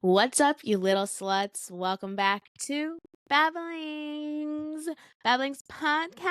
What's up, you little sluts? Welcome back to Babblings. Babblings podcast.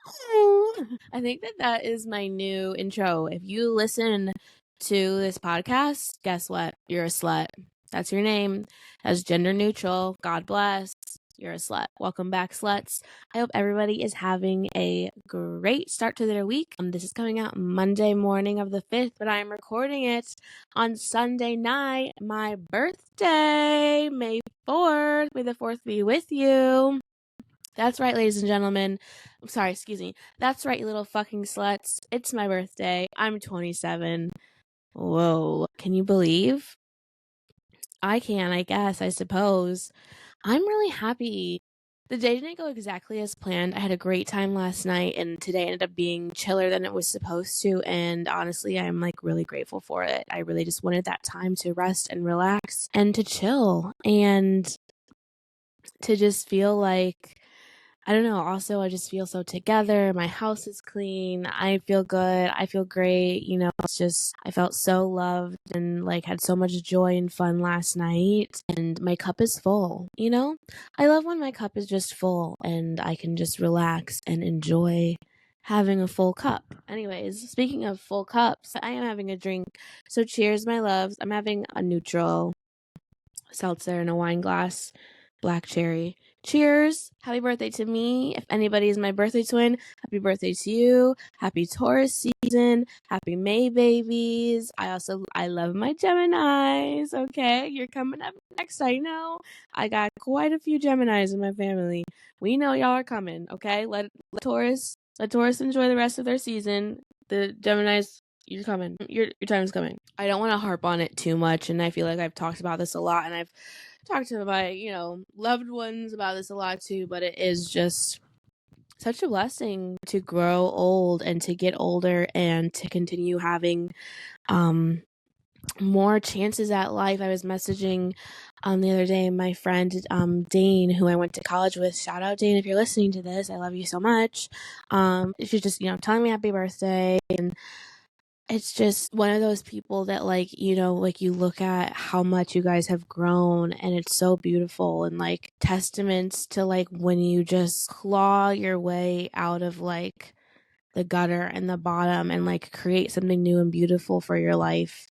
Oh! I think that is my new intro. If you listen to this podcast, guess what? You're a slut. That's your name. That's gender neutral. God bless. You're a slut. Welcome back, sluts. I hope everybody is having a great start to their week. This is coming out Monday morning of the 5th, but I am recording it on Sunday night, my birthday, May 4th. May the 4th be with you. That's right, ladies and gentlemen. I'm sorry, excuse me. That's right, you little fucking sluts. It's my birthday. I'm 27. Whoa. Can you believe? I can, I guess, I suppose. I'm really happy. The day didn't go exactly as planned. I had a great time last night, and today ended up being chiller than it was supposed to. And honestly, I'm like really grateful for it. I really just wanted that time to rest and relax and to chill and to just feel like, I don't know. Also, I just feel so together. My house is clean. I feel good. I feel great. You know, it's just, I felt so loved and like had so much joy and fun last night. And my cup is full, you know? I love when my cup is just full and I can just relax and enjoy having a full cup. Anyways, speaking of full cups, I am having a drink. So cheers, my loves. I'm having a neutral seltzer in a wine glass, black cherry. Cheers. Happy birthday to me. If anybody is my birthday twin, happy birthday to you. Happy Taurus season. Happy May babies. I love my Geminis. Okay, you're coming up next. I know. I got quite a few Geminis in my family. We know y'all are coming. Okay, let Taurus enjoy the rest of their season. The Geminis, you're coming. Your time's coming. I don't want to harp on it too much, and I feel like I've talked about this a lot, and I've talked to my, loved ones about this a lot too, but it is just such a blessing to grow old and to get older and to continue having more chances at life. I was messaging the other day my friend Dane, who I went to college with. Shout out, Dane, if you're listening to this. I love you so much. She's just, telling me happy birthday, and it's just one of those people that like you look at how much you guys have grown, and it's so beautiful, and like testaments to like when you just claw your way out of like the gutter and the bottom and like create something new and beautiful for your life.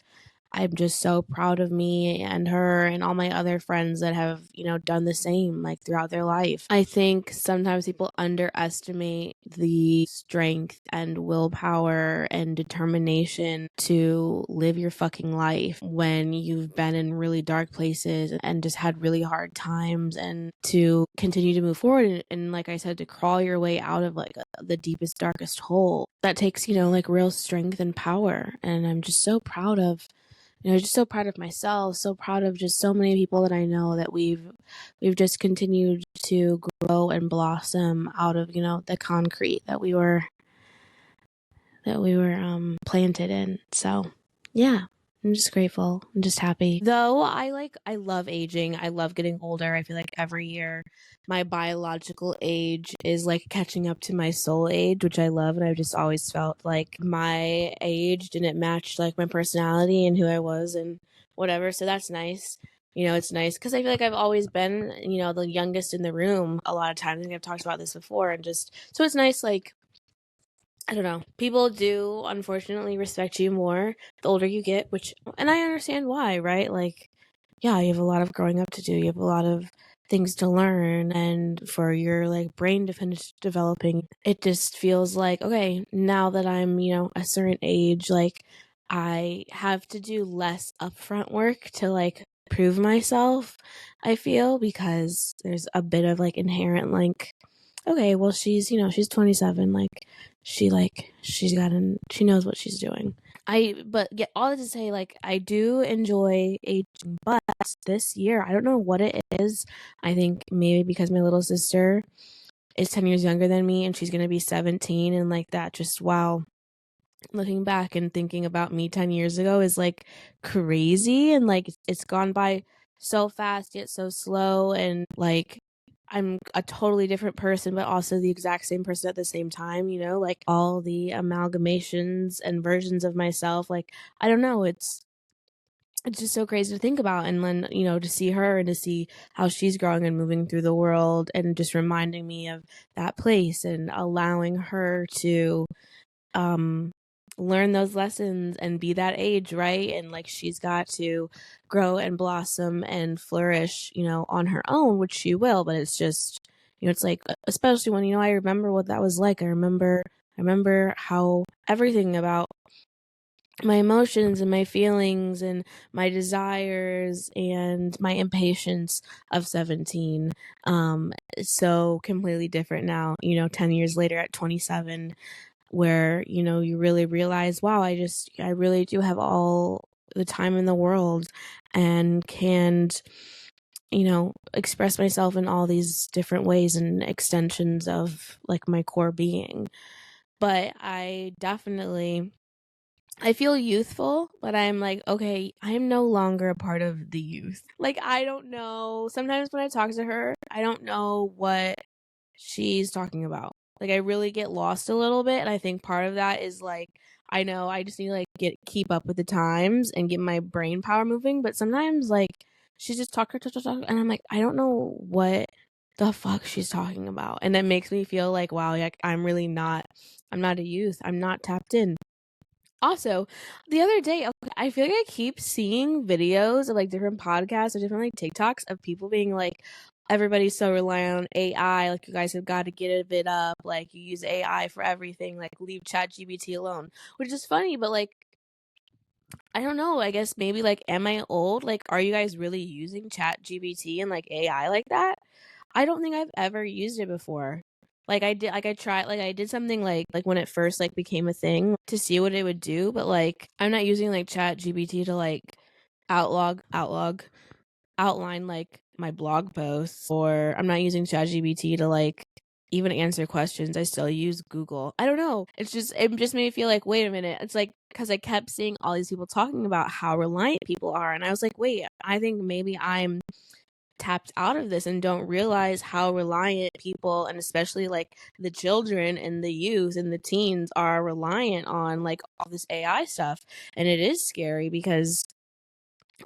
I'm just so proud of me and her and all my other friends that have, done the same like throughout their life. I think sometimes people underestimate the strength and willpower and determination to live your fucking life when you've been in really dark places and just had really hard times, and to continue to move forward and like I said, to crawl your way out of like the deepest, darkest hole. That takes, like real strength and power. And I'm just so proud of just so proud of myself, so proud of just so many people that I know that we've just continued to grow and blossom out of, the concrete that we were planted in. So, yeah. I'm just grateful. I'm just happy. Though I love aging. I love getting older. I feel like every year my biological age is like catching up to my soul age, which I love. And I've just always felt like my age didn't match like my personality and who I was and whatever. So that's nice. It's nice because I feel like I've always been, the youngest in the room a lot of times. I think I've talked about this before, and just, so it's nice, like, I don't know. People do, unfortunately, respect you more the older you get, and I understand why, right? Like, yeah, you have a lot of growing up to do. You have a lot of things to learn, and for your, like, brain to finish developing, it just feels like, okay, now that I'm, a certain age, like, I have to do less upfront work to, like, prove myself, I feel, because there's a bit of, like, inherent, like, okay, well, she's 27, she knows what she's doing. But yeah, all that to say, like, I do enjoy aging, but this year, I don't know what it is. I think maybe because my little sister is 10 years younger than me and she's going to be 17, and like that, just wow. Looking back and thinking about me 10 years ago is like crazy, and like it's gone by so fast yet so slow, and like I'm a totally different person, but also the exact same person at the same time, like all the amalgamations and versions of myself. Like, I don't know, it's it's just so crazy to think about. And then, you know, to see her and to see how she's growing and moving through the world, and just reminding me of that place and allowing her to learn those lessons and be that age, right? And like, she's got to grow and blossom and flourish, you know, on her own, which she will. But it's just, you know, it's like, especially when, you know, I remember what that was like. I remember how everything about my emotions and my feelings and my desires and my impatience of 17 is so completely different now, you know, 10 years later at 27, where, you know, you really realize, wow, I really do have all the time in the world and can, you know, express myself in all these different ways and extensions of like my core being. But I feel youthful, but I'm like, okay, I am no longer a part of the youth. Like, I don't know. Sometimes when I talk to her, I don't know what she's talking about. Like, I really get lost a little bit, and I think part of that is like, I know I just need to like keep up with the times and get my brain power moving, but sometimes like she's just talk, and I'm like, I don't know what the fuck she's talking about. And it makes me feel like, wow, like I'm not a youth. I'm not tapped in. Also, the other day, I feel like I keep seeing videos of like different podcasts or different like TikToks of people being like, everybody's so reliant on AI. Like, you guys have got to get it up. Like, you use AI for everything. Like, leave ChatGPT alone, which is funny. But like, I don't know. I guess maybe like, am I old? Like, are you guys really using ChatGPT and like AI like that? I don't think I've ever used it before. Like, I did something like when it first like became a thing to see what it would do, but like I'm not using like ChatGPT to like outline like my blog posts, or I'm not using ChatGPT to like even answer questions. I still use Google. I don't know. It just made me feel like, wait a minute. It's like, because I kept seeing all these people talking about how reliant people are, and I was like, wait, I think maybe I'm tapped out of this and don't realize how reliant people, and especially like the children and the youth and the teens, are reliant on like all this AI stuff. And it is scary because,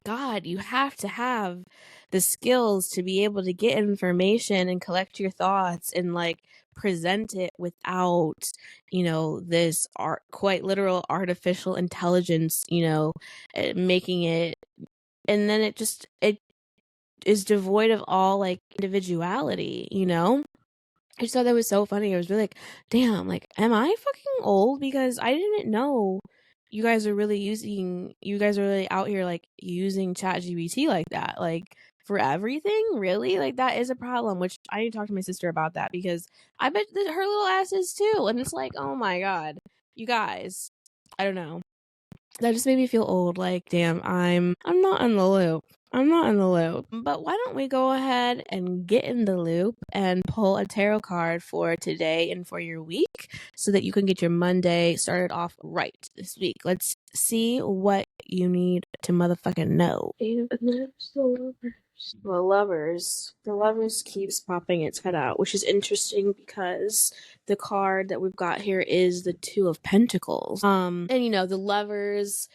God, you have to have the skills to be able to get information and collect your thoughts and like present it without, you know, this quite literal artificial intelligence, you know, making it. And then it is devoid of all like individuality, you know? I just thought that was so funny. I was really like, damn, like, am I fucking old? Because I didn't know you guys are really out here like using ChatGPT like that, like for everything. Really? Like, that is a problem, which I need to talk to my sister about that, because I bet that her little ass is too. And it's like, oh my God, you guys, I don't know. That just made me feel old. Like, damn, I'm not in the loop. I'm not in the loop. But why don't we go ahead and get in the loop and pull a tarot card for today and for your week, so that you can get your Monday started off right this week. Let's see what you need to motherfucking know. The lovers keeps popping its head out, which is interesting because the card that we've got here is the Two of Pentacles. And you know, the lovers,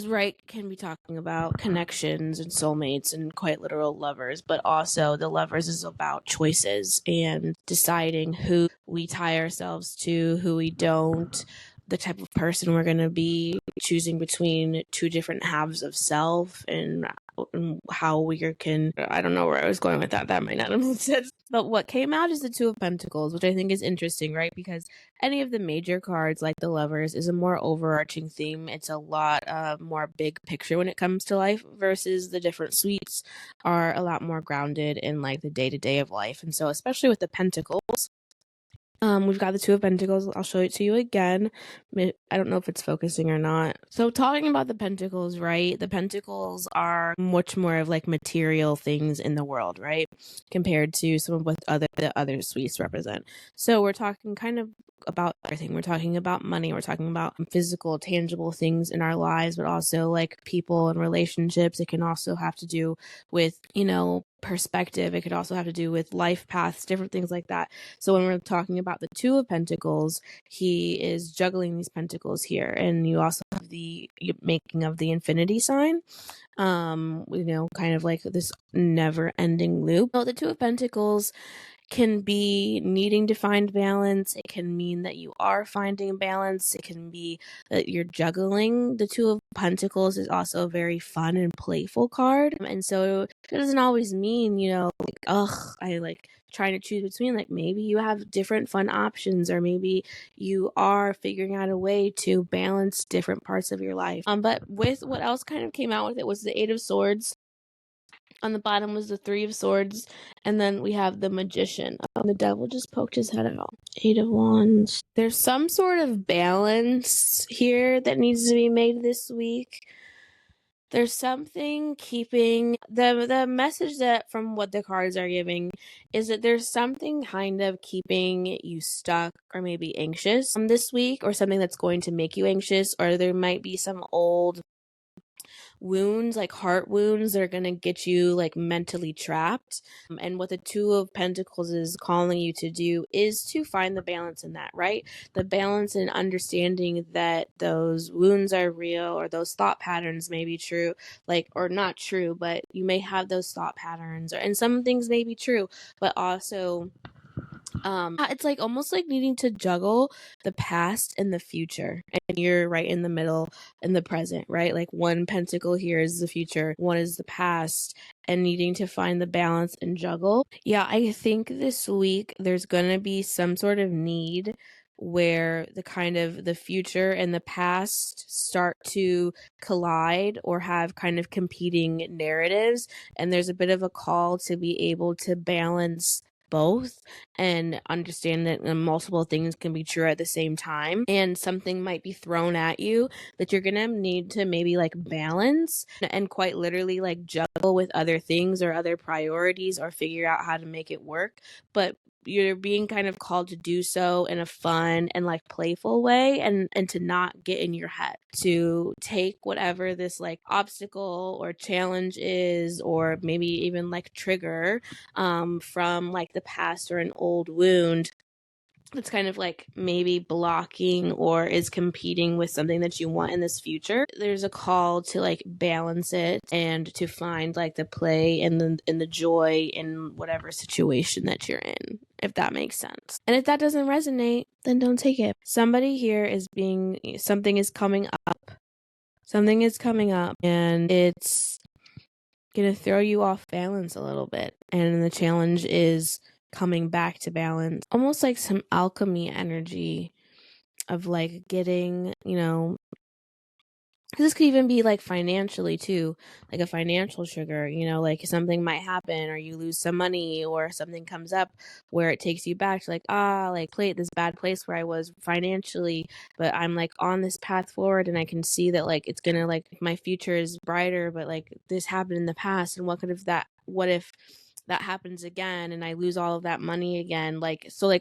right, can be talking about connections and soulmates and quite literal lovers, but also the lovers is about choices and deciding who we tie ourselves to, who we don't, the type of person we're going to be, choosing between two different halves of self, and how we can, I don't know where I was going with that. That might not have made sense. But what came out is the Two of Pentacles, which I think is interesting, right? Because any of the major cards, like the lovers, is a more overarching theme. It's a lot more big picture when it comes to life, versus the different suites are a lot more grounded in like the day-to-day of life. And so, especially with the Pentacles, we've got the Two of Pentacles. I'll show it to you again. I don't know if it's focusing or not. So, talking about the Pentacles, right? The Pentacles are much more of like material things in the world, right? Compared to some of what the other suites represent. So, we're talking kind of about everything. We're talking about money. We're talking about physical, tangible things in our lives, but also like people and relationships. It can also have to do with, you know, perspective. It could also have to do with life paths, different things like that. So when we're talking about the Two of Pentacles, he is juggling these pentacles here. And you also have the making of the infinity sign, kind of like this never ending loop. So the Two of Pentacles can be needing to find balance. It can mean that you are finding balance. It can be that you're juggling. The Two of Pentacles is also a very fun and playful card. And so it doesn't always mean, I like trying to choose between, like maybe you have different fun options, or maybe you are figuring out a way to balance different parts of your life. But with what else kind of came out with it was the Eight of Swords. On the bottom was the Three of Swords, and then we have the Magician. The Devil just poked his head out. Eight of Wands. There's some sort of balance here that needs to be made this week. There's something keeping the message that from what the cards are giving is that there's something kind of keeping you stuck or maybe anxious this week, or something that's going to make you anxious, or there might be some old wounds, like heart wounds, that are going to get you like mentally trapped. And what the Two of Pentacles is calling you to do is to find the balance in that, right? The balance in understanding that those wounds are real, or those thought patterns may be true, or not true, but you may have those thought patterns, and some things may be true, but also it's like almost like needing to juggle the past and the future, and you're right in the middle, in the present, right? Like one pentacle here is the future, one is the past, and needing to find the balance and juggle. Yeah, I think this week there's gonna be some sort of need where the kind of the future and the past start to collide or have kind of competing narratives, and there's a bit of a call to be able to balance both and understand that multiple things can be true at the same time, and something might be thrown at you that you're gonna need to maybe like balance and quite literally like juggle with other things or other priorities, or figure out how to make it work. But you're being kind of called to do so in a fun and like playful way, and to not get in your head, to take whatever this like obstacle or challenge is, or maybe even like trigger from like the past or an old wound that's kind of like maybe blocking or is competing with something that you want in this future. There's a call to like balance it and to find like the play and the joy in whatever situation that you're in, if that makes sense. And if that doesn't resonate, then don't take it. Somebody here something is coming up. Something is coming up, and it's gonna throw you off balance a little bit. And the challenge is coming back to balance, almost like some alchemy energy of like getting, this could even be like financially too, like a financial trigger, like something might happen, or you lose some money, or something comes up where it takes you back to like this bad place where I was financially, but I'm like on this path forward, and I can see that like it's gonna like my future is brighter, but like this happened in the past, and what if that happens again and I lose all of that money again? So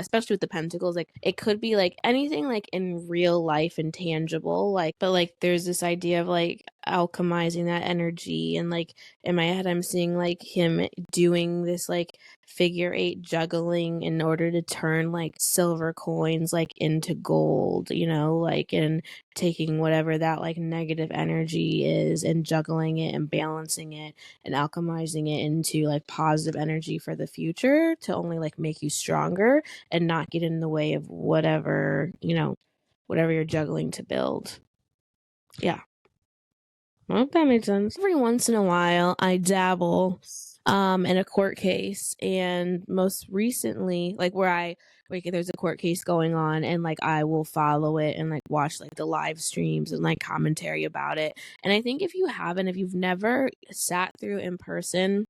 especially with the pentacles, like it could be like anything like in real life and tangible, but like there's this idea of like alchemizing that energy, and like in my head I'm seeing like him doing this like figure eight juggling in order to turn like silver coins like into gold, and taking whatever that like negative energy is and juggling it and balancing it and alchemizing it into like positive energy for the future, to only like make you stronger and not get in the way of whatever you're juggling to build. Yeah, I hope that made sense. Every once in a while I dabble in a court case, and most recently where there's a court case going on, and like I will follow it and like watch like the live streams and like commentary about it. And I think if you've never sat through in person,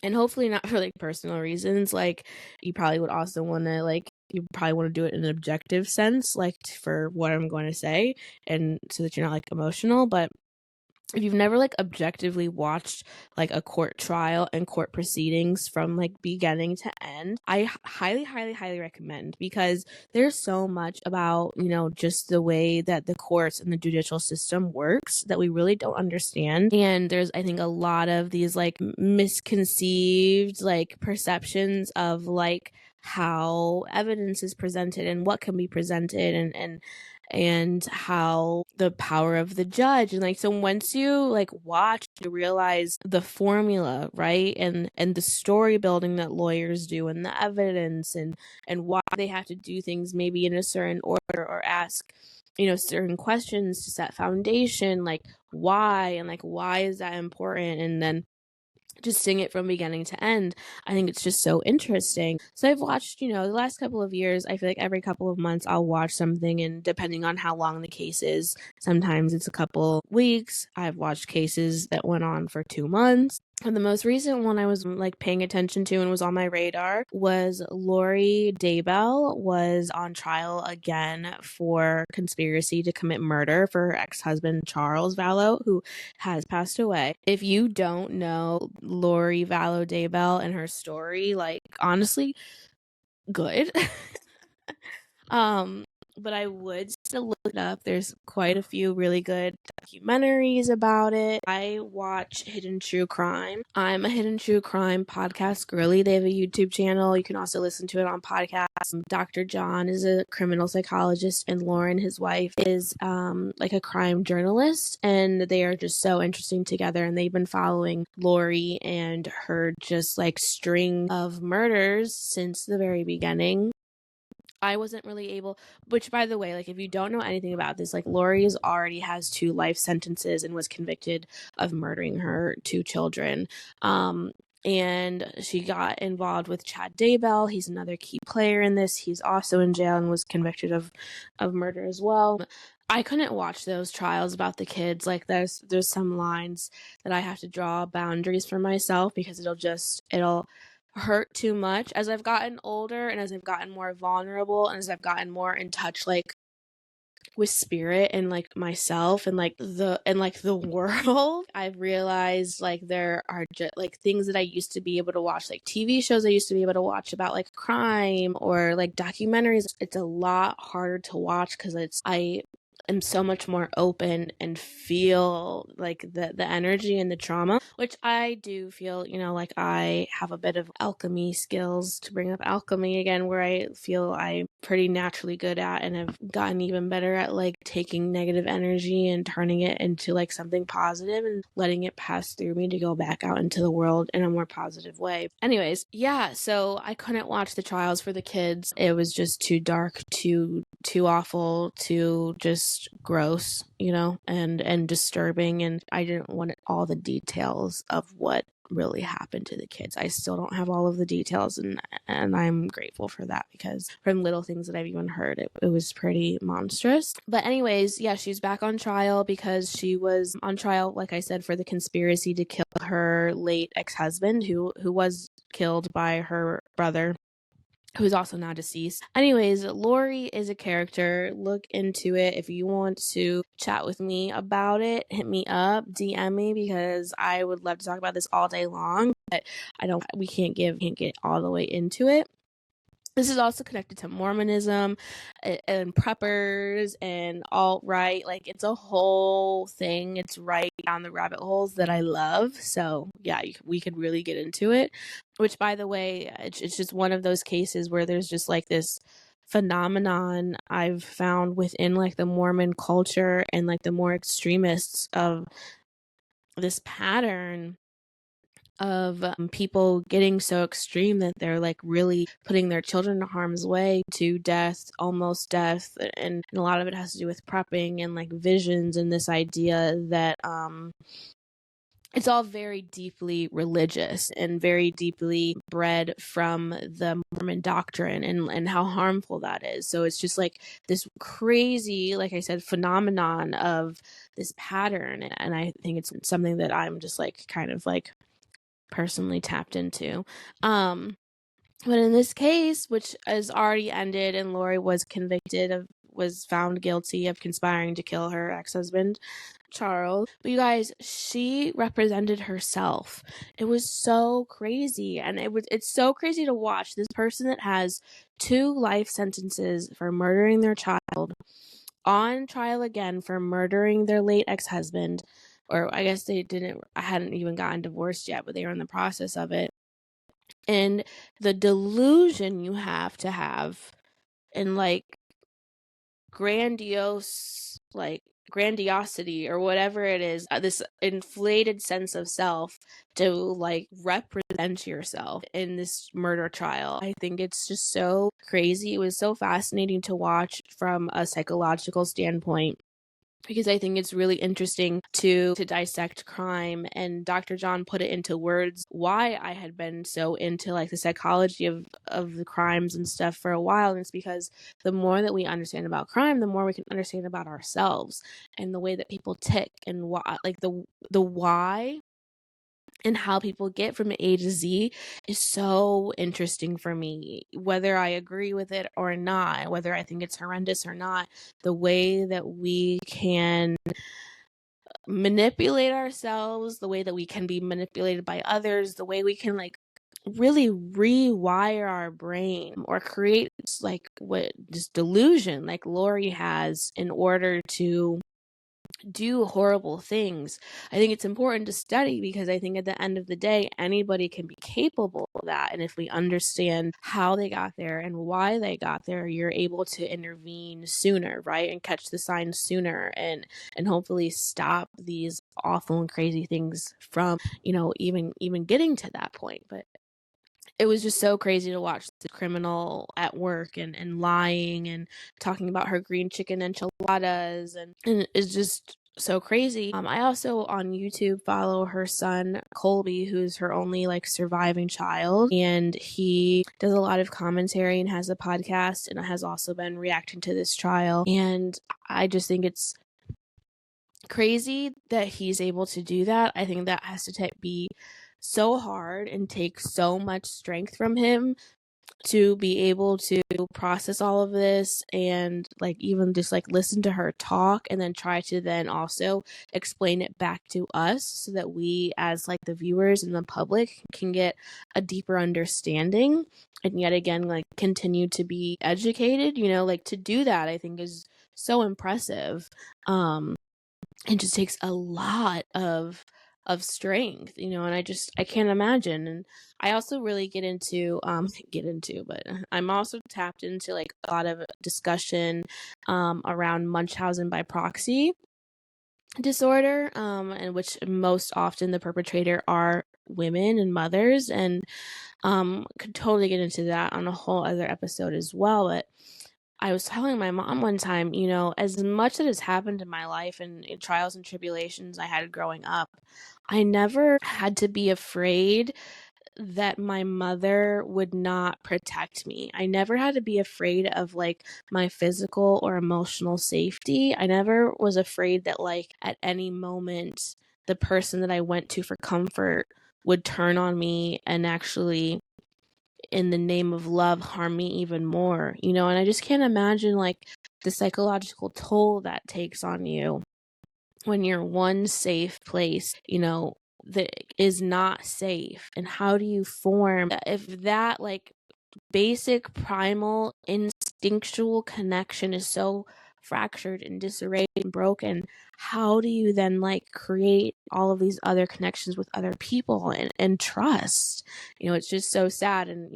and hopefully not for like personal reasons, like you probably would also want to do it in an objective sense, like for what I'm going to say, and so that you're not like emotional. But if you've never like objectively watched like a court trial and court proceedings from like beginning to end, I highly recommend, because there's so much about, you know, just the way that the courts and the judicial system works that we really don't understand. And there's, I think, a lot of these like misconceived like perceptions of like how evidence is presented and what can be presented, and how the power of the judge, and like, so once you like watch, you realize the formula, right, and the story building that lawyers do, and the evidence, and why they have to do things maybe in a certain order, or ask, you know, certain questions to set foundation, like why, and like why is that important, and then just sing it from beginning to end. I think it's just so interesting. So I've watched, you know, the last couple of years, I feel like every couple of months I'll watch something, and depending on how long the case is, sometimes it's a couple weeks. I've watched cases that went on for 2 months. And the most recent one I was like paying attention to and was on my radar was Lori Daybell was on trial again for conspiracy to commit murder for her ex-husband Charles Vallow, who has passed away. If you don't know Lori Vallow Daybell and her story, like, honestly, good. But I would still look it up. There's quite a few really good documentaries about it. I watch Hidden True Crime. I'm a Hidden True Crime podcast girly. They have a YouTube channel. You can also listen to it on podcasts. Dr. John is a criminal psychologist, and Lauren, his wife, is like a crime journalist, and they are just so interesting together, and they've been following Lori and her just like string of murders since the very beginning. I wasn't really able, which, by the way, like, if you don't know anything about this, like, Lori's already has 2 life sentences and was convicted of murdering her 2 children. And she got involved with Chad Daybell. He's another key player in this. He's also in jail and was convicted of murder as well. I couldn't watch those trials about the kids. Like, there's some lines that I have to draw boundaries for myself, because it'll hurt too much as I've gotten older, and as I've gotten more vulnerable, and as I've gotten more in touch like with spirit and like myself and like the world. I've realized like there are just like things that I used to be able to watch, like TV shows I used to be able to watch about like crime or like documentaries. It's a lot harder to watch because I am so much more open and feel like the energy and the trauma, which I do feel, you know, like I have a bit of alchemy skills, to bring up alchemy again, where I feel I'm pretty naturally good at, and have gotten even better at like taking negative energy and turning it into like something positive and letting it pass through me to go back out into the world in a more positive way. Anyways, yeah, so I couldn't watch the trials for the kids. It was just too dark, too awful, too just gross, you know, and disturbing, and I didn't want all the details of what really happened to the kids. I still don't have all of the details, and I'm grateful for that, because from little things that I've even heard, it was pretty monstrous. But anyways, yeah, she's back on trial because she was on trial, like I said, for the conspiracy to kill her late ex-husband, who was killed by her brother, who's also now deceased. Anyways, Lori is a character. Look into it. If you want to chat with me about it, hit me up, DM me, because I would love to talk about this all day long, but we can't get all the way into it. This is also connected to Mormonism and preppers and alt-right. Like, it's a whole thing. It's right down the rabbit holes that I love. So yeah, we could really get into it, which, by the way, it's just one of those cases where there's just like this phenomenon I've found within like the Mormon culture and like the more extremists of this pattern of people getting so extreme that they're like really putting their children in harm's way, to death, almost death, and a lot of it has to do with prepping and like visions, and this idea that it's all very deeply religious and very deeply bred from the Mormon doctrine, and how harmful that is. So it's just like this crazy, like I said, phenomenon of this pattern, and I think it's something that I'm just like kind of like personally tapped into. But in this case, which is already ended and Lori was convicted of was found guilty of conspiring to kill her ex-husband, Charles. But you guys, she represented herself. It was so crazy. And it's so crazy to watch this person that has 2 life sentences for murdering their child on trial again for murdering their late ex-husband. Or I guess I hadn't even gotten divorced yet, but they were in the process of it. And the delusion you have to have, and like grandiosity or whatever it is, this inflated sense of self to like represent yourself in this murder trial. I think it's just so crazy. It was so fascinating to watch from a psychological standpoint, because I think it's really interesting to dissect crime. And Dr. John put it into words why I had been so into like the psychology of the crimes and stuff for a while. And it's because the more that we understand about crime, the more we can understand about ourselves and the way that people tick, and why, like the why and how people get from A to Z is so interesting for me. Whether I agree with it or not, whether I think it's horrendous or not, the way that we can manipulate ourselves, the way that we can be manipulated by others, the way we can like really rewire our brain or create like what this delusion like Lori has in order to do horrible things. I think it's important to study, because I think at the end of the day, anybody can be capable of that. And if we understand how they got there and why they got there, you're able to intervene sooner, right? And catch the signs sooner, and hopefully stop these awful and crazy things from, even getting to that point. But it was just so crazy to watch the criminal at work and lying and talking about her green chicken enchiladas, and it's just so crazy. I also on YouTube follow her son Colby, who's her only like surviving child, and he does a lot of commentary and has a podcast, and has also been reacting to this trial. And I just think it's crazy that he's able to do that. I think that has to be so hard and take so much strength from him to be able to process all of this, and like even just like listen to her talk, and then try to then also explain it back to us, so that we as like the viewers and the public can get a deeper understanding, and yet again like continue to be educated. Like to do that, I think is so impressive. It just takes a lot of strength, and I can't imagine. And I also really but I'm also tapped into like a lot of discussion around Munchausen by proxy disorder, and which most often the perpetrator are women and mothers, and could totally get into that on a whole other episode as well. But I was telling my mom one time, as much that has happened in my life and in trials and tribulations I had growing up, I never had to be afraid that my mother would not protect me. I never had to be afraid of like my physical or emotional safety. I never was afraid that like at any moment the person that I went to for comfort would turn on me and actually, in the name of love, harm me even more, and I just can't imagine like the psychological toll that takes on you when you're one safe place, that is not safe. And how do you form, if that like basic primal instinctual connection is so fractured and disarrayed and broken, how do you then like create all of these other connections with other people and trust? It's just so sad. And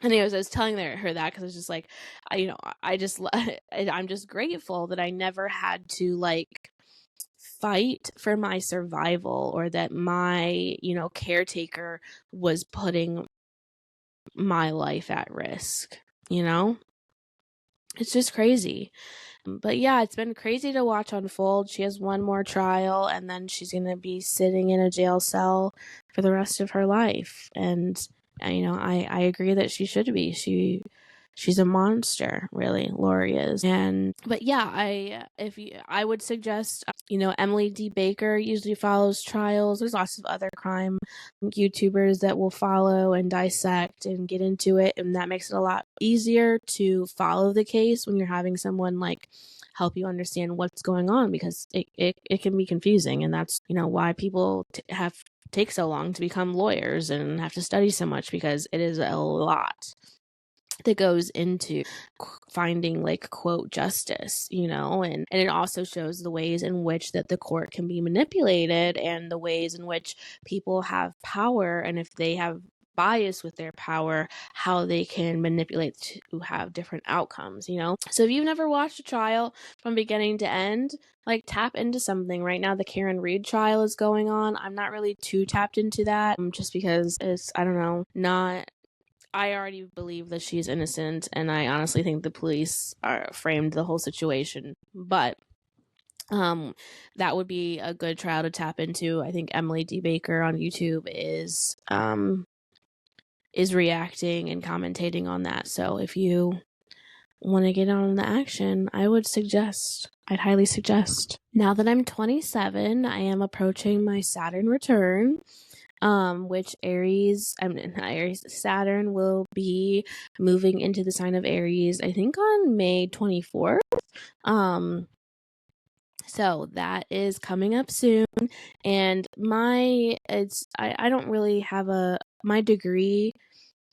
anyways, I was telling her that because I was just like, I'm just grateful that I never had to like fight for my survival, or that my caretaker was putting my life at risk. It's just crazy. But yeah, it's been crazy to watch unfold. She has one more trial, and then she's going to be sitting in a jail cell for the rest of her life. And I agree that she should be. she's a monster, really. Lori is. But yeah, I would suggest, Emily D. Baker usually follows trials. There's lots of other crime YouTubers that will follow and dissect and get into it, and that makes it a lot easier to follow the case when you're having someone like help you understand what's going on, because it can be confusing, and that's why people take so long to become lawyers and have to study so much, because it is a lot that goes into finding like quote justice, and it also shows the ways in which that the court can be manipulated, and the ways in which people have power, and if they have bias with their power, how they can manipulate to have different outcomes. So if you've never watched a trial from beginning to end, like, tap into something. Right now the Karen Reed trial is going on. I'm not really too tapped into that, just because it's, I don't know, I already believe that she's innocent, and I honestly think the police framed the whole situation. But that would be a good trial to tap into. I think Emily D. Baker on YouTube is reacting and commentating on that. So if you want to get on the action, I'd highly suggest. Now that I'm 27, I am approaching my Saturn return. Which Saturn will be moving into the sign of Aries, I think on May 24th. So that is coming up soon, and I don't really have my degree.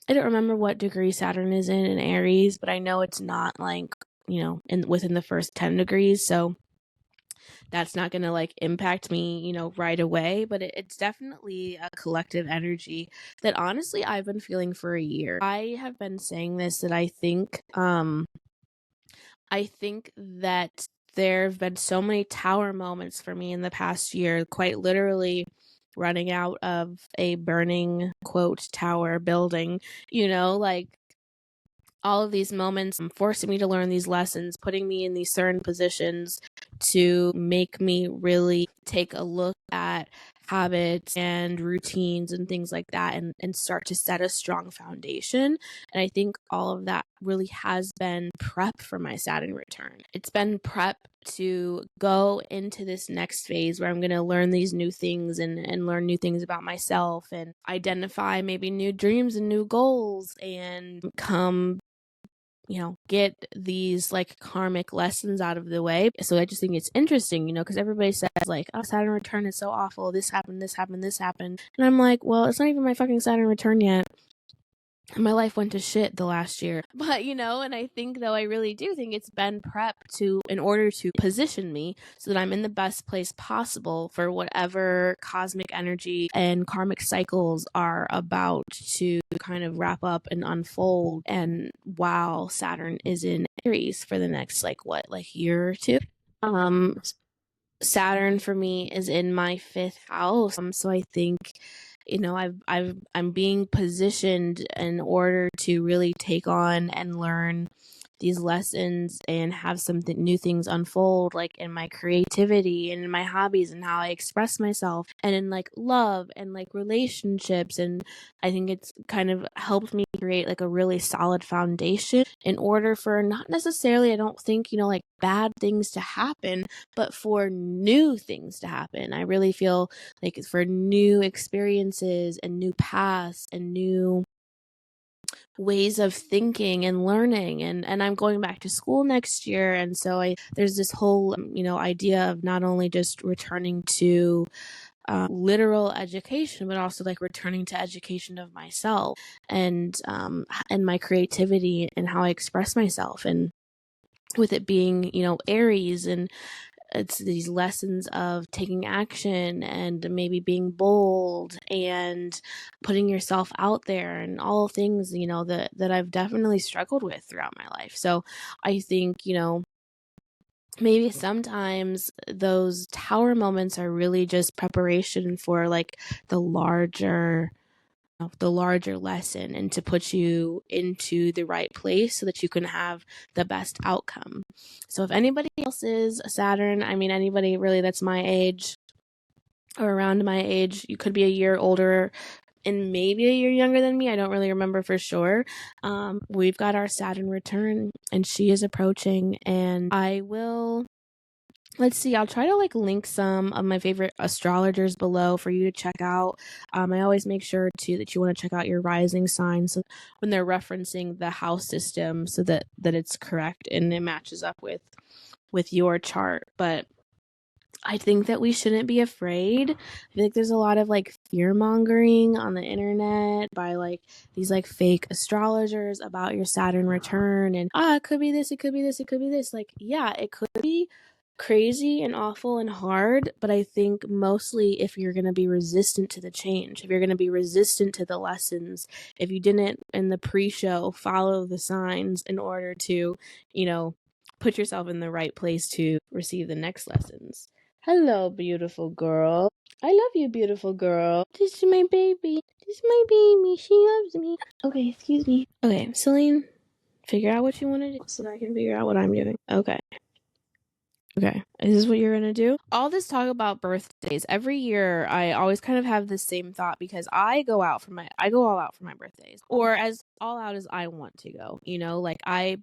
I don't remember what degree Saturn is in Aries, but I know it's not like, within the first 10 degrees, so that's not going to like impact me, right away, but it's definitely a collective energy that honestly I've been feeling for a year. I have been saying this, that I think that there have been so many tower moments for me in the past year, quite literally running out of a burning quote tower building, like all of these moments forcing me to learn these lessons, putting me in these certain positions to make me really take a look at habits and routines and things like that, and start to set a strong foundation. And I think all of that really has been prep for my Saturn return. It's been prep to go into this next phase where I'm going to learn these new things and learn new things about myself, and identify maybe new dreams and new goals, and get these like karmic lessons out of the way. So I just think it's interesting, because everybody says like, oh, Saturn return is so awful. This happened, this happened, this happened. And I'm like, well, it's not even my fucking Saturn return yet. My life went to shit the last year. But, and I think, though, I really do think it's been prep in order to position me so that I'm in the best place possible for whatever cosmic energy and karmic cycles are about to kind of wrap up and unfold. And while Saturn is in Aries for the next, year or two, Saturn for me is in my 5th house. So I think, I'm being positioned in order to really take on and learn these lessons and have some new things unfold, like in my creativity and in my hobbies and how I express myself, and in like love and like relationships. And I think it's kind of helped me create like a really solid foundation in order for not necessarily, I don't think, like bad things to happen, but for new things to happen. I really feel like it's for new experiences and new paths and new ways of thinking and learning, and I'm going back to school next year, and so there's this whole idea of not only just returning to literal education, but also like returning to education of myself and my creativity and how I express myself, and with it being Aries, and it's these lessons of taking action and maybe being bold and putting yourself out there, and all things, that I've definitely struggled with throughout my life. So I think, maybe sometimes those tower moments are really just preparation for like the larger lesson, and to put you into the right place so that you can have the best outcome. So if anybody else is a Saturn, anybody really that's my age or around my age, you could be a year older and maybe a year younger than me. I don't really remember for sure. We've got our Saturn return, and she is approaching, and I will. Let's see, I'll try to like link some of my favorite astrologers below for you to check out. I always make sure too that you want to check out your rising sign, so when they're referencing the house system, so that it's correct and it matches up with your chart. But I think that we shouldn't be afraid. I feel like there's a lot of like fear mongering on the internet by like these like fake astrologers about your Saturn return, and it could be this, it could be this, it could be this. Like, yeah, it could be crazy and awful and hard, but I think mostly if you're going to be resistant to the change, if you're going to be resistant to the lessons, if you didn't in the pre-show follow the signs in order to, put yourself in the right place to receive the next lessons. Hello, beautiful girl. I love you, beautiful girl. This is my baby. This is my baby. She loves me. Okay, excuse me. Okay, Celine, figure out what you want to do so that I can figure out what I'm doing. Okay. Is this what you're gonna do? All this talk about birthdays, every year I always kind of have the same thought, because I go all out for my birthdays, or as all out as I want to go,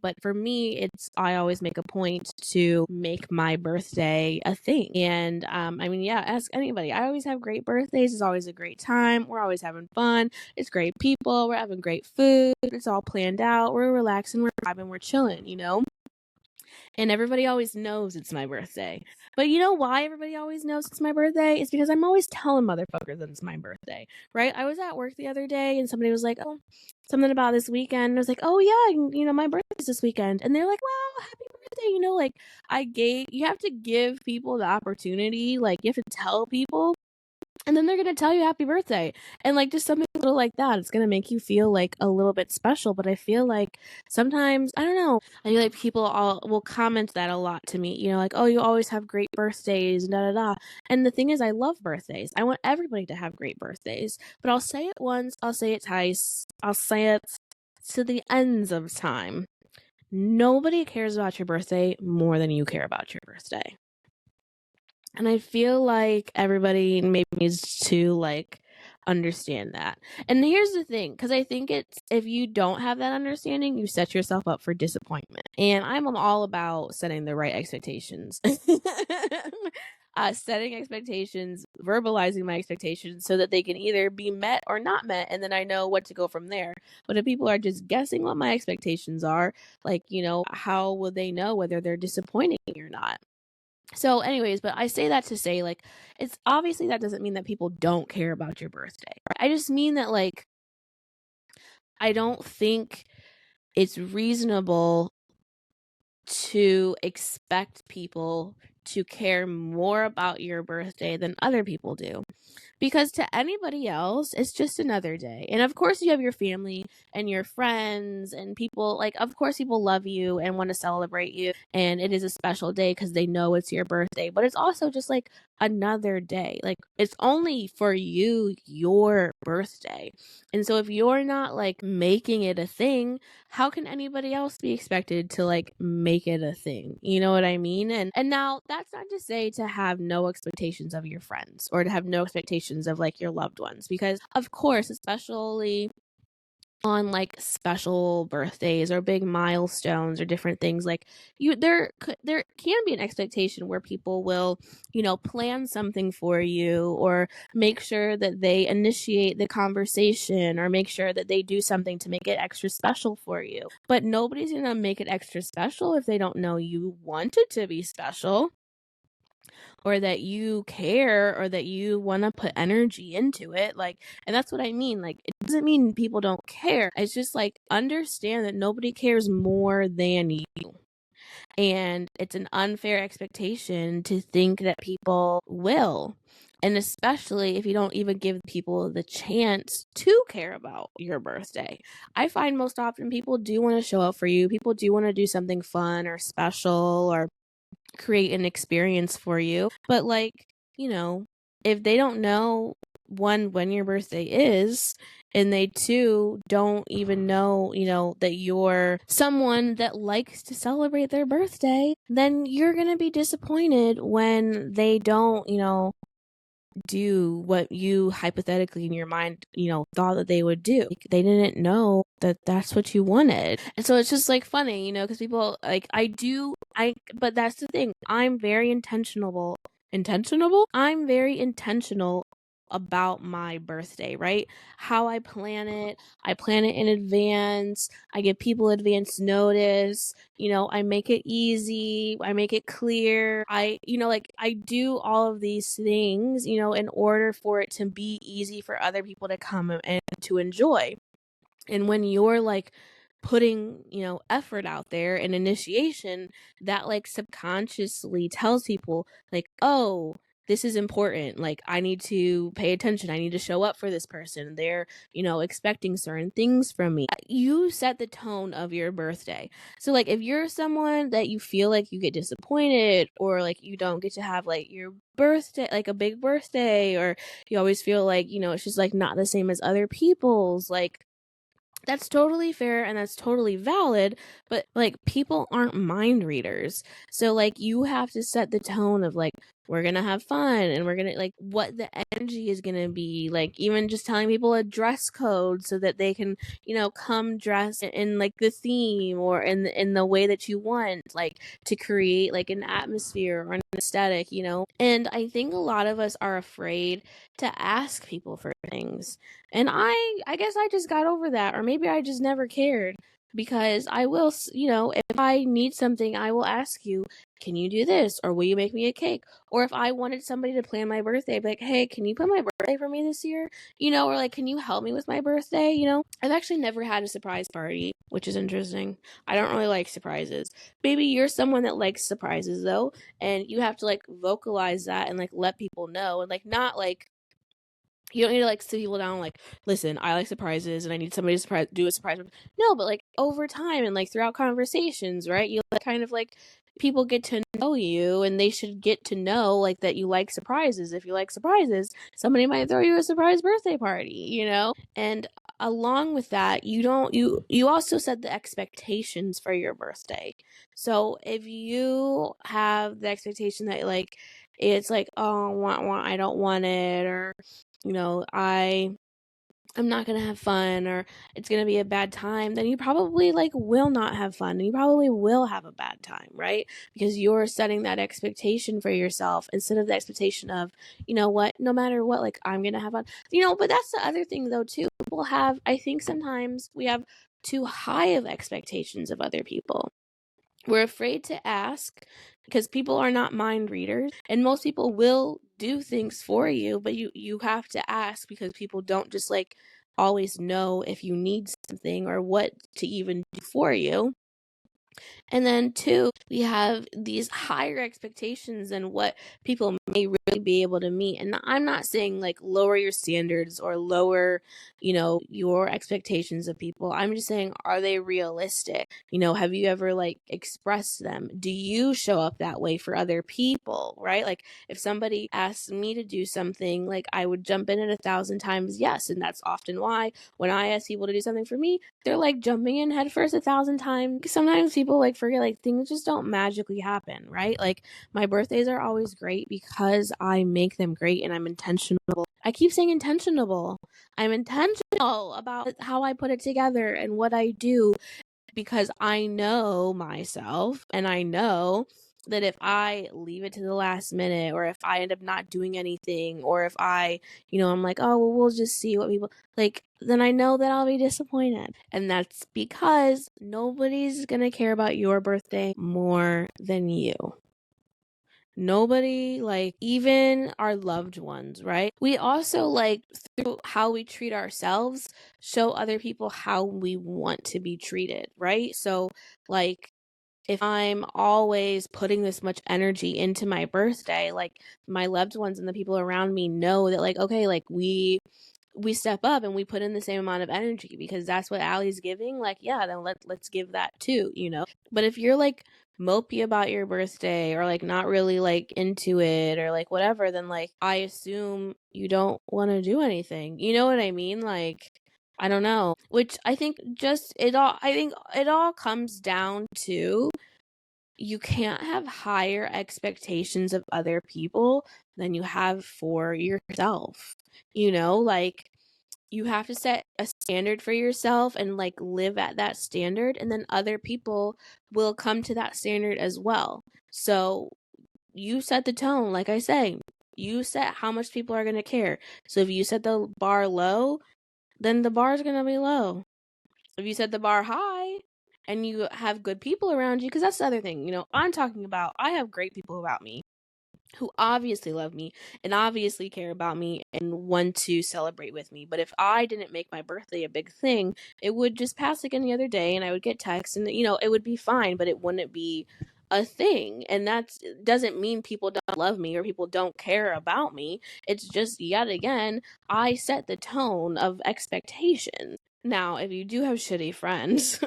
but for me, I always make a point to make my birthday a thing. And ask anybody. I always have great birthdays. It's always a great time. We're always having fun. It's great people. We're having great food. It's all planned out. We're relaxing. We're vibing. We're chilling. And everybody always knows it's my birthday. But you know why everybody always knows it's my birthday? It's because I'm always telling motherfuckers that it's my birthday, right? I was at work the other day and somebody was like, oh, something about this weekend. I was like, oh yeah, my birthday's this weekend. And they're like, wow, happy birthday. You have to give people the opportunity. Like, you have to tell people. And then they're going to tell you happy birthday. And like just something little like that, it's going to make you feel like a little bit special. But I feel like sometimes, I don't know, I feel like people will comment that a lot to me, like, oh, you always have great birthdays, da da da. And the thing is, I love birthdays. I want everybody to have great birthdays. But I'll say it once, I'll say it twice, I'll say it to the ends of time. Nobody cares about your birthday more than you care about your birthday. And I feel like everybody maybe needs to like understand that. And here's the thing, because I think if you don't have that understanding, you set yourself up for disappointment. And I'm all about setting the right expectations. Setting expectations, verbalizing my expectations so that they can either be met or not met, and then I know what to go from there. But if people are just guessing what my expectations are, like, how will they know whether they're disappointing me or not? So anyways, but I say that to say, like, it's obviously that doesn't mean that people don't care about your birthday. I just mean that, like, I don't think it's reasonable to expect people to care more about your birthday than other people do. Because to anybody else, it's just another day. And of course you have your family and your friends and people, like, of course people love you and want to celebrate you. And it is a special day because they know it's your birthday. But it's also just like another day. Like, it's only for you, your birthday. And so if you're not like making it a thing, how can anybody else be expected to like make it a thing? You know what I mean? And now that's not to say to have no expectations of your friends or to have no expectations of like your loved ones, because of course, especially on like special birthdays or big milestones or different things, like there can be an expectation where people will plan something for you or make sure that they initiate the conversation or make sure that they do something to make it extra special for you. But nobody's gonna make it extra special if they don't know you want it to be special, or that you care, or that you want to put energy into it. Like, and that's what I mean. Like, it doesn't mean people don't care. It's just like, understand that nobody cares more than you. And it's an unfair expectation to think that people will. And especially if you don't even give people the chance to care about your birthday. I find most often people do want to show up for you. People do want to do something fun or special or create an experience for you. But like, if they don't know when your birthday is, and they too don't even know, that you're someone that likes to celebrate their birthday, then you're going to be disappointed when they don't, do what you hypothetically in your mind, thought that they would do. Like, they didn't know that that's what you wanted. And so it's just like funny, because people like, but that's the thing. I'm very intentional. I'm very intentional about my birthday, right? How I plan it in advance. I give people advance notice. I make it easy. I make it clear. I do all of these things, in order for it to be easy for other people to come and to enjoy. And when you're like putting, effort out there and initiation, that like subconsciously tells people like, oh, this is important. Like, I need to pay attention. I need to show up for this person. They're, expecting certain things from me. You set the tone of your birthday. So like, if you're someone that you feel like you get disappointed, or like you don't get to have like your birthday, like a big birthday, or you always feel like, it's just like not the same as other people's, like, that's totally fair and that's totally valid, but like, people aren't mind readers. So like, you have to set the tone of like, we're gonna have fun, and we're gonna like what the energy is gonna be, like even just telling people a dress code so that they can, come dressed in like the theme or in the way that you want, like to create like an atmosphere or an aesthetic, And I think a lot of us are afraid to ask people for things. And I guess I just got over that, or maybe I just never cared, because I will, if I need something, I will ask you, can you do this? Or will you make me a cake? Or if I wanted somebody to plan my birthday, I'd be like, hey, can you plan my birthday for me this year? Or like, can you help me with my birthday? I've actually never had a surprise party, which is interesting. I don't really like surprises. Maybe you're someone that likes surprises though, and you have to like vocalize that and like let people know, and like not like, you don't need to like sit people down like, listen, I like surprises and I need somebody to do a surprise. No, but like over time and like throughout conversations, right? You like kind of like, people get to know you, and they should get to know like that you like surprises. If you like surprises, somebody might throw you a surprise birthday party, And along with that, you also set the expectations for your birthday. So if you have the expectation that like, it's like, oh, I don't want it, or I'm not gonna have fun, or it's gonna be a bad time, then you probably like will not have fun, and you probably will have a bad time, right? Because you're setting that expectation for yourself instead of the expectation of, what, no matter what, like, I'm gonna have fun. But that's the other thing though too. I think sometimes we have too high of expectations of other people. We're afraid to ask because people are not mind readers, and most people will do things for you, but you have to ask, because people don't just like always know if you need something or what to even do for you. And then two, we have these higher expectations than what people may really be able to meet. And I'm not saying like lower your standards or lower, your expectations of people. I'm just saying, are they realistic? Have you ever like expressed them? Do you show up that way for other people, right? Like if somebody asks me to do something, like I would jump in it 1,000 times, yes. And that's often why when I ask people to do something for me, they're like jumping in headfirst 1,000 times. Sometimes people like forget, like things just don't magically happen, right? Like my birthdays are always great because I make them great and I'm intentional. I keep saying intentional. I'm intentional about how I put it together and what I do, because I know myself, and I know that if I leave it to the last minute, or if I end up not doing anything, or if I, I'm like, oh, well, we'll just see what people like, then I know that I'll be disappointed. And that's because nobody's gonna care about your birthday more than you. Nobody, like even our loved ones, right? We also like, through how we treat ourselves, show other people how we want to be treated, right? So like, if I'm always putting this much energy into my birthday, like my loved ones and the people around me know that like, okay, like we step up and we put in the same amount of energy because that's what Allie's giving. Like, yeah, then let's give that too, But if you're like mopey about your birthday, or like not really like into it, or like whatever, then like I assume you don't want to do anything. You know what I mean? Like, I don't know. Which I think it all comes down to you can't have higher expectations of other people than you have for yourself. You know, like, you have to set a standard for yourself and like live at that standard, and then other people will come to that standard as well. So you set the tone, like I say. You set how much people are going to care. So if you set the bar low, then the bar is going to be low. If you set the bar high and you have good people around you, because that's the other thing, I'm talking about, I have great people about me who obviously love me and obviously care about me and want to celebrate with me. But if I didn't make my birthday a big thing, it would just pass like any other day, and I would get texts, and it would be fine, but it wouldn't be a thing. And that doesn't mean people don't love me or people don't care about me. It's just, yet again, I set the tone of expectations. Now, if you do have shitty friends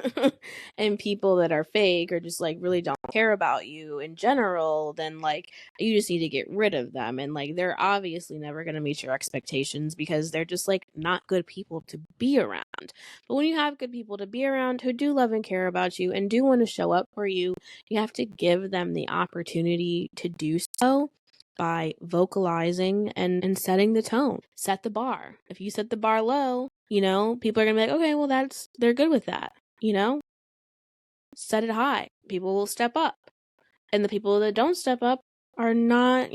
and people that are fake or just like really don't care about you in general, then like you just need to get rid of them. And like, they're obviously never going to meet your expectations because they're just like not good people to be around. But when you have good people to be around who do love and care about you and do want to show up for you, you have to give them the opportunity to do so by vocalizing and setting the tone. Set the bar. If you set the bar low, people are going to be like, okay, well, they're good with that, set it high. People will step up. And the people that don't step up are not,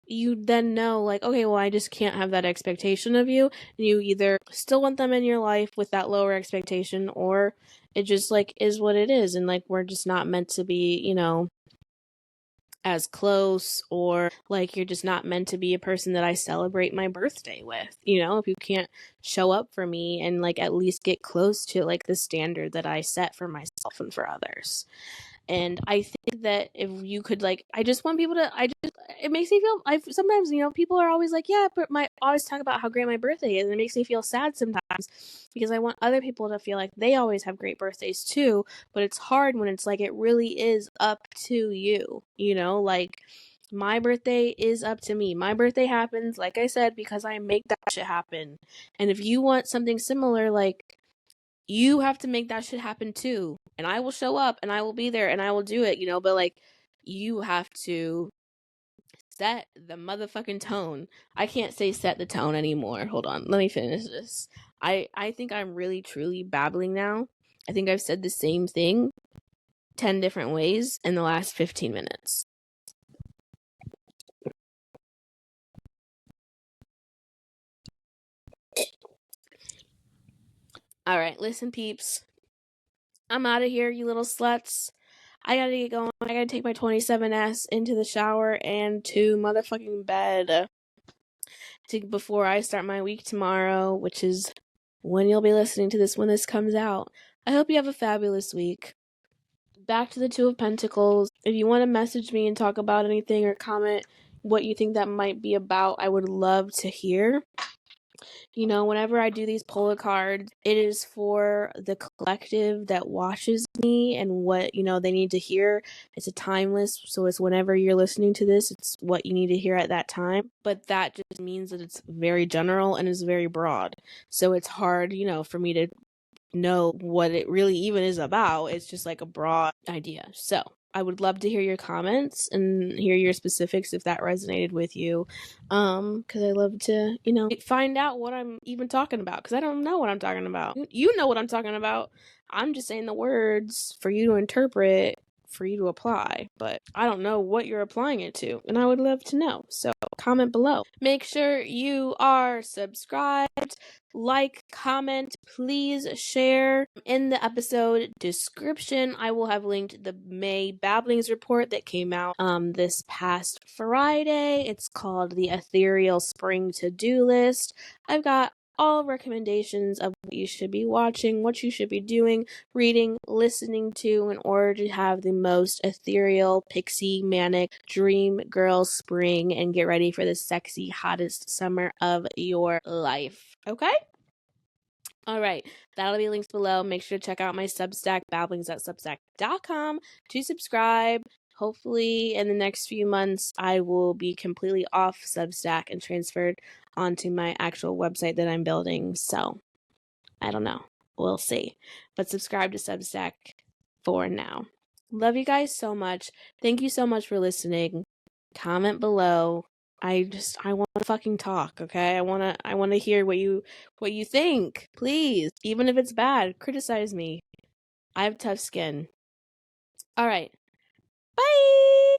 you then know, like, okay, well, I just can't have that expectation of you. And you either still want them in your life with that lower expectation, or it just, like, is what it is. And, like, we're just not meant to be, as close, or, like, you're just not meant to be a person that I celebrate my birthday with. If you can't show up for me and, like, at least get close to, like, the standard that I set for myself and for others. And I think that if you could, like, I just want people to, it makes me feel, sometimes, people are always like, yeah, but always talk about how great my birthday is. And it makes me feel sad sometimes because I want other people to feel like they always have great birthdays too. But it's hard when it's like, it really is up to you, like, my birthday is up to me. My birthday happens, like I said, because I make that shit happen. And if you want something similar, like, you have to make that shit happen too. And I will show up and I will be there and I will do it, but like, you have to set the motherfucking tone. I can't say set the tone anymore. Hold on. Let me finish this. I think I'm really truly babbling now. I think I've said the same thing 10 different ways in the last 15 minutes. All right, listen, peeps. I'm out of here, you little sluts. I gotta get going. I gotta take my 27S into the shower and to motherfucking bed before I start my week tomorrow, which is when you'll be listening to this when this comes out. I hope you have a fabulous week. Back to the Two of Pentacles. If you want to message me and talk about anything or comment what you think that might be about, I would love to hear. Whenever I do these polar cards, it is for the collective that watches me and what, they need to hear. It's a timeless, so it's whenever you're listening to this, it's what you need to hear at that time. But that just means that it's very general and is very broad. So it's hard, for me to know what it really even is about. It's just like a broad idea. So I would love to hear your comments and hear your specifics if that resonated with you. Because I love to, find out what I'm even talking about, because I don't know what I'm talking about. You know what I'm talking about. I'm just saying the words for you to interpret, for you to apply, but I don't know what you're applying it to, and I would love to know. So comment below. Make sure you are subscribed, like, comment, please share. In the episode description, I will have linked the May Babblings report that came out this past Friday. It's called the Ethereal Spring To-Do List. I've got all recommendations of what you should be watching, what you should be doing, reading, listening to in order to have the most ethereal, pixie, manic, dream girl spring and get ready for the sexy, hottest summer of your life. Okay? All right, that'll be links below. Make sure to check out my Substack, babblings.substack.com, to subscribe. Hopefully, in the next few months, I will be completely off Substack and transferred onto my actual website that I'm building. So, I don't know. We'll see. But subscribe to Substack for now. Love you guys so much. Thank you so much for listening. Comment below. I want to fucking talk, okay? I want to hear what you think. Please, even if it's bad, criticize me. I have tough skin. All right. Bye.